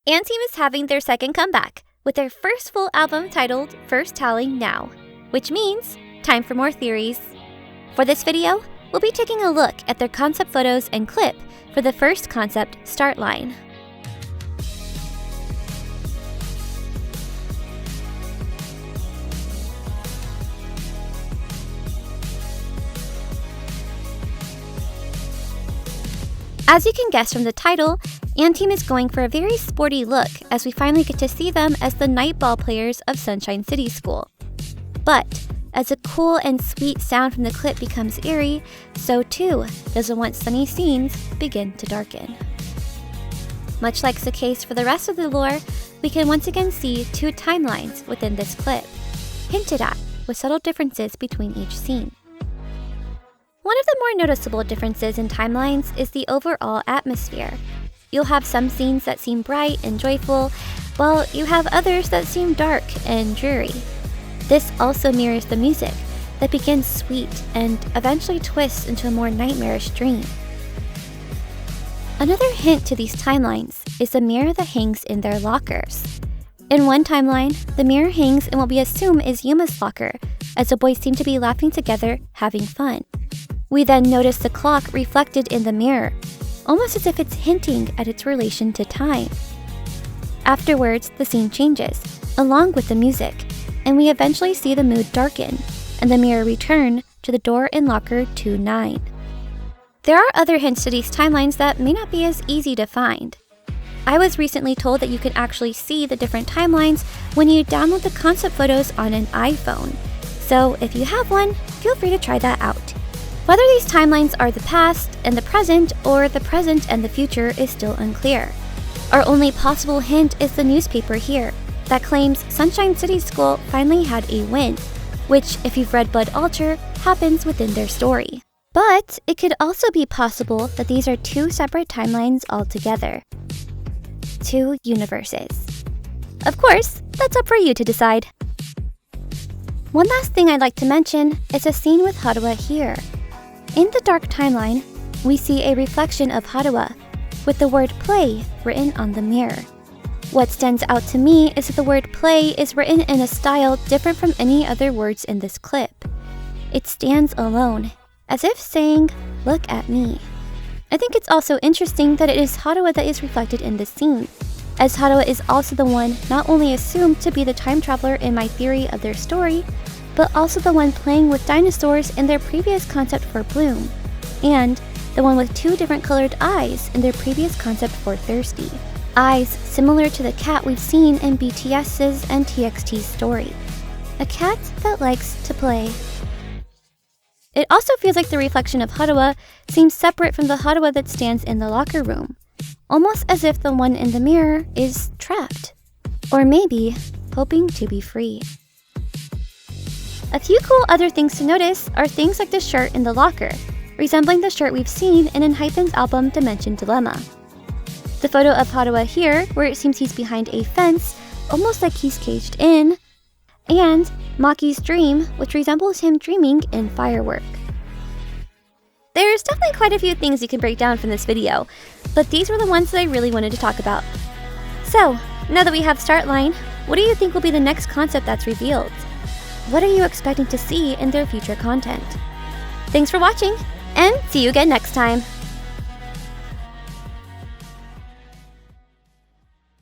&TEAM is having their second comeback with their first full album titled First Telling Now, which means time for more theories. For this video, we'll be taking a look at their concept photos and clip for the first concept start line. As you can guess from the title, &TEAM is going for a very sporty look as we finally get to see them as the night ball players of Sunshine City School. But as a cool and sweet sound from the clip becomes eerie, so too does the once sunny scenes begin to darken. Much like the case for the rest of the lore, we can once again see two timelines within this clip, hinted at with subtle differences between each scene. One of the more noticeable differences in timelines is the overall atmosphere. You'll have some scenes that seem bright and joyful, while you have others that seem dark and dreary. This also mirrors the music that begins sweet and eventually twists into a more nightmarish dream. Another hint to these timelines is the mirror that hangs in their lockers. In one timeline, the mirror hangs in what we assume is Yuma's locker, as the boys seem to be laughing together, having fun. We then notice the clock reflected in the mirror, almost as if it's hinting at its relation to time. Afterwards, the scene changes, along with the music, and we eventually see the mood darken, and the mirror return to the door in locker 29. There are other hints to these timelines that may not be as easy to find. I was recently told that you can actually see the different timelines when you download the concept photos on an iPhone, so if you have one, feel free to try that out. Whether these timelines are the past and the present, or the present and the future is still unclear. Our only possible hint is the newspaper here, that claims Sunshine City School finally had a win, which, if you've read Bud Alter, happens within their story. But it could also be possible that these are two separate timelines altogether. Two universes. Of course, that's up for you to decide. One last thing I'd like to mention is a scene with Haruha here. In the dark timeline, we see a reflection of Haruha, with the word play written on the mirror. What stands out to me is that the word play is written in a style different from any other words in this clip. It stands alone, as if saying, "Look at me." I think it's also interesting that it is Haruha that is reflected in this scene, as Haruha is also the one not only assumed to be the time traveler in my theory of their story, but also the one playing with dinosaurs in their previous concept for Bloom, and the one with two different colored eyes in their previous concept for Thirsty. Eyes similar to the cat we've seen in BTS's and TXT's story. A cat that likes to play. It also feels like the reflection of Haruha seems separate from the Haruha that stands in the locker room, almost as if the one in the mirror is trapped, or maybe hoping to be free. A few cool other things to notice are things like the shirt in the locker, resembling the shirt we've seen in ENHYPEN's album Dimension Dilemma. The photo of Haruha here, where it seems he's behind a fence, almost like he's caged in, and Maki's dream, which resembles him dreaming in Firework. There's definitely quite a few things you can break down from this video, but these were the ones that I really wanted to talk about. So, now that we have start line, what do you think will be the next concept that's revealed? What are you expecting to see in their future content? Thanks for watching, and see you again next time!